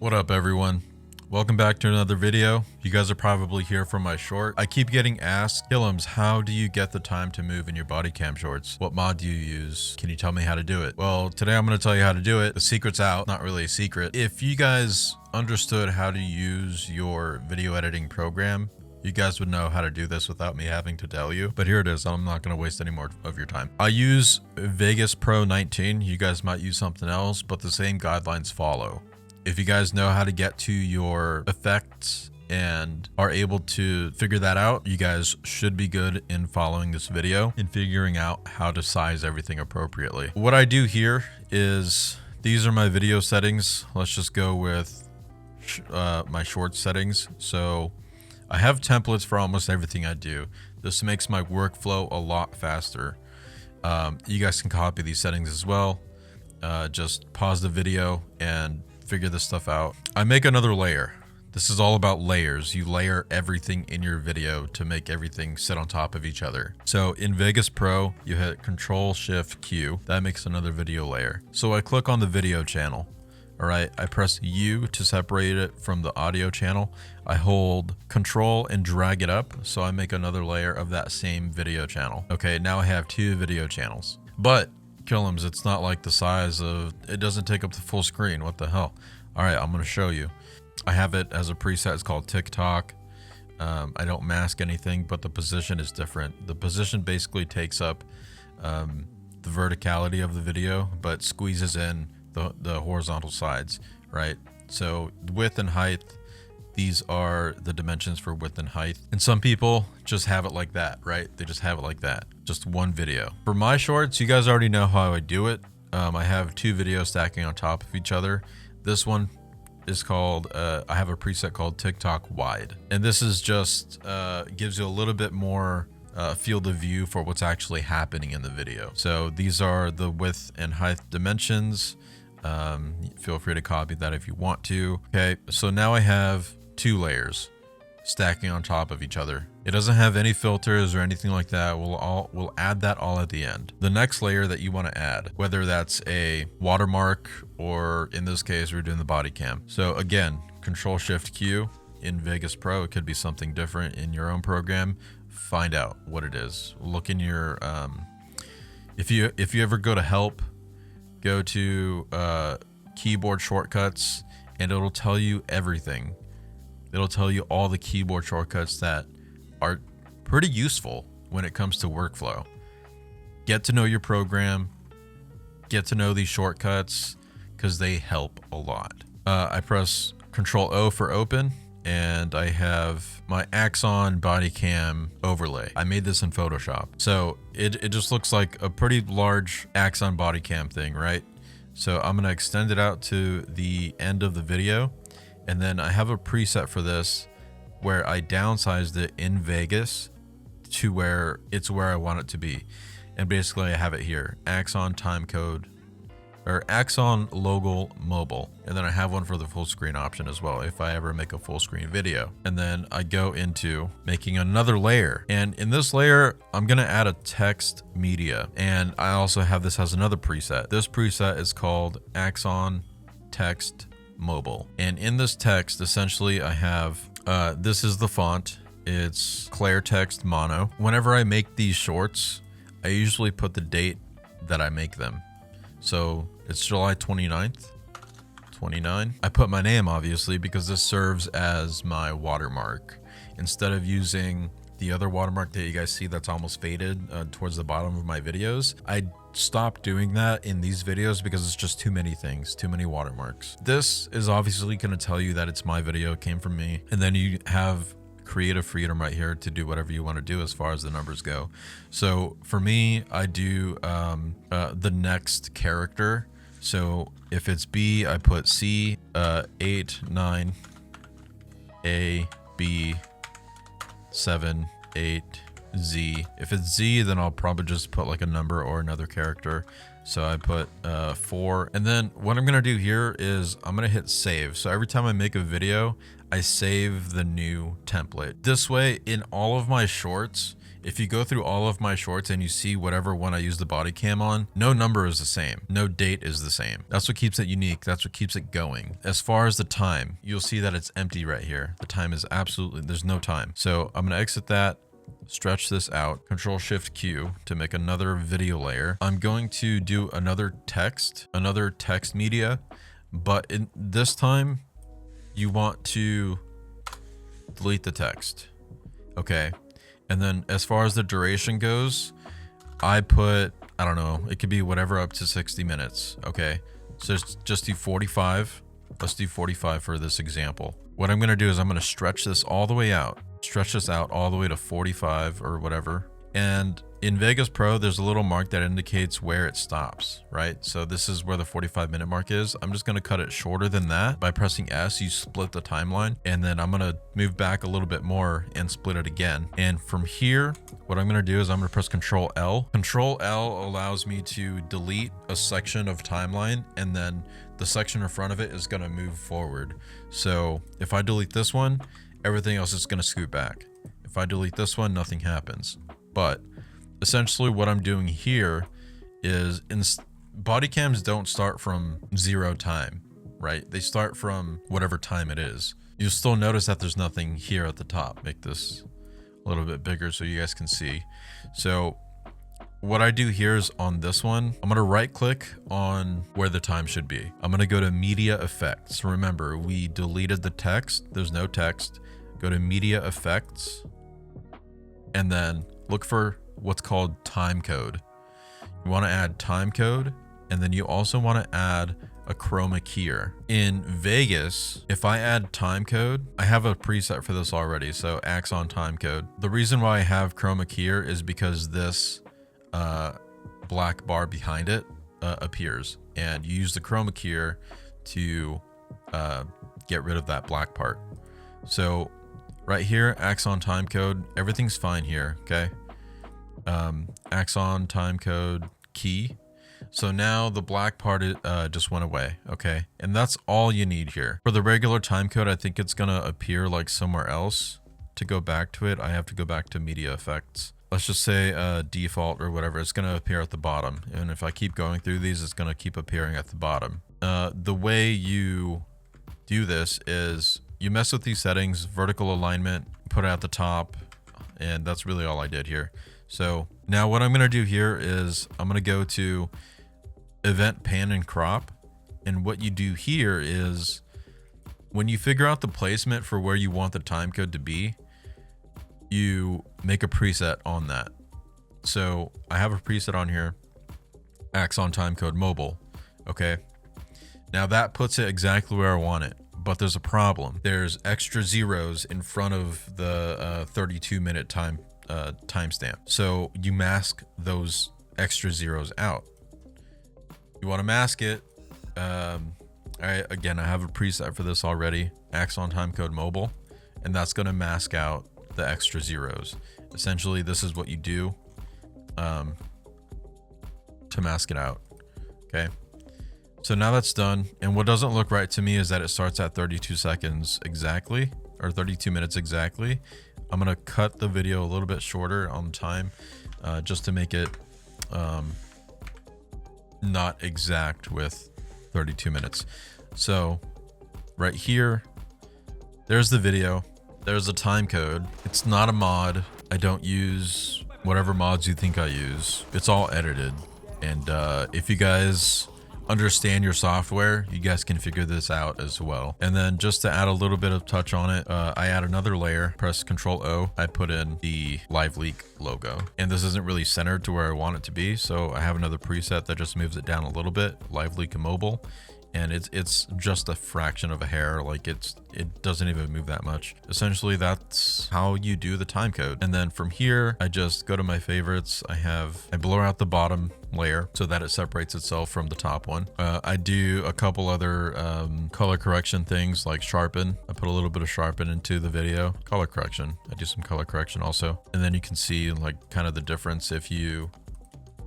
What up, everyone? Welcome back to another video. You guys are probably here for my short. I keep getting asked, Killumms, how do you get the time to move in your body cam shorts? What mod do you use? Can you tell me how to do it? Well, today I'm going to tell you how to do it. The secret's out. Not really a secret. If you guys understood how to use your video editing program, you guys would know how to do this without me having to tell you. But here it is. I'm not going to waste any more of your time. I use Vegas Pro 19. You guys might use something else, but the same guidelines follow. If you guys know how to get to your effects and are able to figure that out, you guys should be good in following this video and figuring out how to size everything appropriately. What I do here is, these are my video settings. Let's just go with my short settings. So I have templates for almost everything I do. This makes my workflow a lot faster. You guys can copy these settings as well. Just pause the video and figure this stuff out. I make another layer. This is all about layers. You layer everything in your video to make everything sit on top of each other. So in Vegas Pro, you hit Control-Shift-Q. That makes another video layer. So I click on the video channel. All right, I press U to separate it from the audio channel. I hold Control and drag it up, so I make another layer of that same video channel. Okay, now I have two video channels. But Killumms, it's not like the size of, it doesn't take up the full screen. What the hell? All right, I'm gonna show you. I have it as a preset. It's called TikTok. I don't mask anything, but the position is different. The position basically takes up the verticality of the video, but squeezes in the horizontal sides, right? So width and height, these are the dimensions for width and height. And some people just have it like that, right? They just have it like that, just one video. For my shorts, you guys already know how I do it. I have two videos stacking on top of each other. This one is called, I have a preset called TikTok wide. And this is just, gives you a little bit more field of view for what's actually happening in the video. So these are the width and height dimensions. Feel free to copy that if you want to. Okay, so now I have two layers stacking on top of each other. It doesn't have any filters or anything like that. We'll add that all at the end. The next layer that you want to add, whether that's a watermark or in this case we're doing the body cam. So again, Control-Shift-Q in Vegas Pro. It could be something different in your own program. Find out what it is. Look in your if you ever go to help, go to keyboard shortcuts, and it'll tell you everything. It'll tell you all the keyboard shortcuts that are pretty useful when it comes to workflow. Get to know your program, get to know these shortcuts, because they help a lot. I press Control-O for open, and I have my Axon Bodycam overlay. I made this in Photoshop. So it just looks like a pretty large Axon Bodycam thing, right? So I'm gonna extend it out to the end of the video. And then I have a preset for this where I downsized it in Vegas to where I want it to be. And basically I have it here, Axon timecode, or Axon logo mobile. And then I have one for the full screen option as well if I ever make a full screen video. And then I go into making another layer. And in this layer, I'm gonna add a text media. And I also have this as another preset. This preset is called Axon text mobile. And in this text, essentially I have, this is the font. It's Clear Text Mono. Whenever I make these shorts, I usually put the date that I make them. So it's July 29th, 29. I put my name obviously because this serves as my watermark. Instead of using the other watermark that you guys see that's almost faded towards the bottom of my videos, I stopped doing that in these videos because it's just too many things, too many watermarks. This is obviously going to tell you that it's my video, it came from me. And then you have creative freedom right here to do whatever you want to do as far as the numbers go. So for me, I do the next character. So if it's B, I put C, 8, 9, A, B, 7, 8, Z. If it's Z, then I'll probably just put like a number or another character. So I put 4. And then what I'm gonna do here is I'm gonna hit save. So every time I make a video, I save the new template. This way, in all of my shorts, If you go through all of my shorts and you see whatever one I use the body cam on, no number is the same. No date is the same. That's what keeps it unique. That's what keeps it going. As far as the time, you'll see that it's empty right here. The time is absolutely, there's no time. So I'm going to exit that, stretch this out, Control Shift Q to make another video layer. I'm going to do another text media, but in this time you want to delete the text. Okay. And then as far as the duration goes, I put, I don't know, it could be whatever up to 60 minutes. Okay. So just do 45. Let's do 45 for this example. What I'm going to do is I'm going to stretch this all the way out. Stretch this out all the way to 45 or whatever. And in Vegas Pro, there's a little mark that indicates where it stops, right? So this is where the 45-minute mark is. I'm just going to cut it shorter than that. By pressing S, you split the timeline. And then I'm going to move back a little bit more and split it again. And from here, what I'm going to do is I'm going to press Control L. Control L allows me to delete a section of timeline, and then the section in front of it is going to move forward. So if I delete this one, everything else is going to scoot back. If I delete this one, nothing happens. But essentially what I'm doing here is body cams don't start from 0 time, right? They start from whatever time it is. You'll still notice that there's nothing here at the top. Make this a little bit bigger so you guys can see. So what I do here is on this one, I'm going to right click on where the time should be. I'm going to go to media effects. Remember, we deleted the text. There's no text. Go to media effects and then look for what's called time code. You want to add time code, and then you also want to add a chroma keyer. In Vegas, if I add time code, I have a preset for this already, so Axon time code. The reason why I have chroma keyer is because this black bar behind it appears, and you use the chroma keyer to get rid of that black part. So right here, Axon time code, everything's fine here, okay? Axon time code key. So now the black part just went away, okay? And that's all you need here. For the regular time code, I think it's gonna appear like somewhere else. To go back to it, I have to go back to media effects. Let's just say default or whatever, it's gonna appear at the bottom. And if I keep going through these, it's gonna keep appearing at the bottom. The way you do this is you mess with these settings, vertical alignment, put it at the top, and that's really all I did here. So now what I'm going to do here is I'm going to go to event pan and crop. And what you do here is when you figure out the placement for where you want the time code to be, you make a preset on that. So I have a preset on here, Axon time code mobile. Okay. Now that puts it exactly where I want it, but there's a problem. There's extra zeros in front of the 32-minute timestamp. So you mask those extra zeros out. You want to mask it. Again, I have a preset for this already, Axon timecode mobile, and that's going to mask out the extra zeros. Essentially, this is what you do to mask it out. Okay. So now that's done. And what doesn't look right to me is that it starts at 32 seconds exactly, or 32 minutes exactly. I'm going to cut the video a little bit shorter on time, just to make it not exact with 32 minutes. So right here, there's the video. There's the time code. It's not a mod. I don't use whatever mods you think I use. It's all edited. And if you guys understand your software, you guys can figure this out as well. And then just to add a little bit of touch on it, I add another layer, press Control O, I put in the live leak logo. And this isn't really centered to where I want it to be, so I have another preset that just moves it down a little bit, live leak and mobile. And it's just a fraction of a hair, like it doesn't even move that much. Essentially, that's how you do the time code. And then from here, I just go to my favorites. I blur out the bottom layer so that it separates itself from the top one. I do a couple other color correction things like sharpen. I put a little bit of sharpen into the video. Color correction, I do some color correction also. And then you can see like kind of the difference if you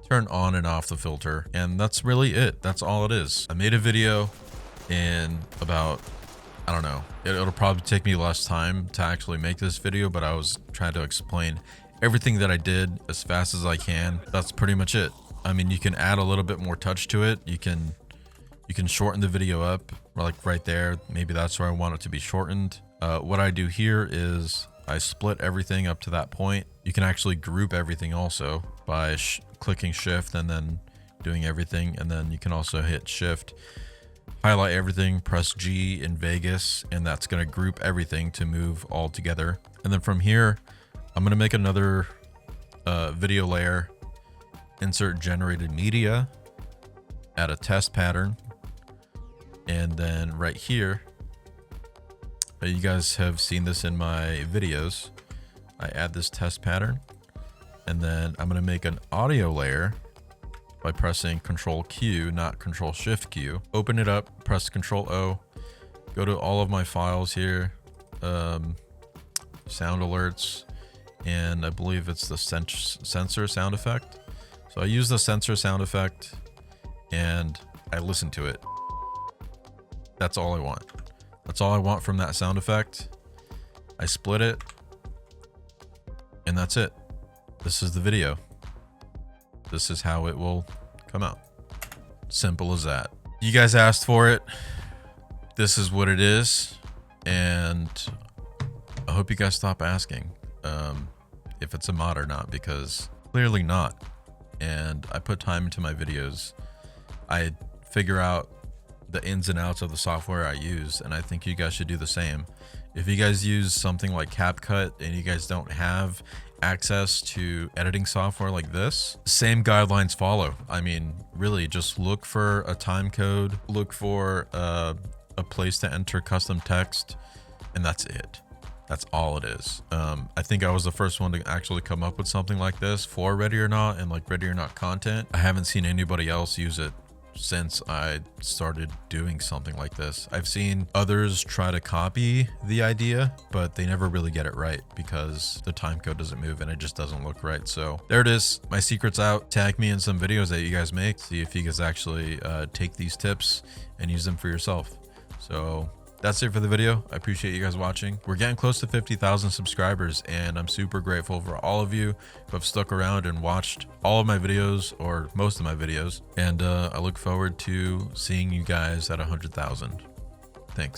turn on and off the filter, and that's really it. That's all it is. I made a video in about, I don't know, it'll probably take me less time to actually make this video, but I was trying to explain everything that I did as fast as I can. That's pretty much it. I mean, you can add a little bit more touch to it. You can shorten the video up, like right there. Maybe that's where I want it to be shortened. What I do here is I split everything up to that point. You can actually group everything also by clicking shift and then doing everything. And then you can also hit shift, highlight everything, press G in Vegas, and that's going to group everything to move all together. And then from here, I'm going to make another video layer, insert generated media, add a test pattern. And then right here, you guys have seen this in my videos. I add this test pattern, and then I'm going to make an audio layer by pressing Control Q, not Control Shift Q. Open it up, press Control O, go to all of my files here, sound alerts, and I believe it's the sensor sound effect. So I use the sensor sound effect and I listen to it. That's all I want. That's all I want from that sound effect. I split it, and that's it. This is the video. This is how it will come out. Simple as that. You guys asked for it. This is what it is, and I hope you guys stop asking if it's a mod or not, because clearly not. And I put time into my videos. I figure out the ins and outs of the software I use, and I think you guys should do the same. If you guys use something like CapCut and you guys don't have access to editing software like this, same guidelines follow. I mean, really just look for a time code, look for a place to enter custom text, and that's it. That's all it is. I think I was the first one to actually come up with something like this for Ready or Not and like Ready or Not content. I haven't seen anybody else use it since I started doing something like this. I've seen others try to copy the idea, but they never really get it right because the time code doesn't move and it just doesn't look right. So there it is. My secret's out. Tag me in some videos that you guys make. See if you guys actually take these tips and use them for yourself. So that's it for the video. I appreciate you guys watching. We're getting close to 50,000 subscribers, and I'm super grateful for all of you who have stuck around and watched all of my videos, or most of my videos. And I look forward to seeing you guys at 100,000. Thanks.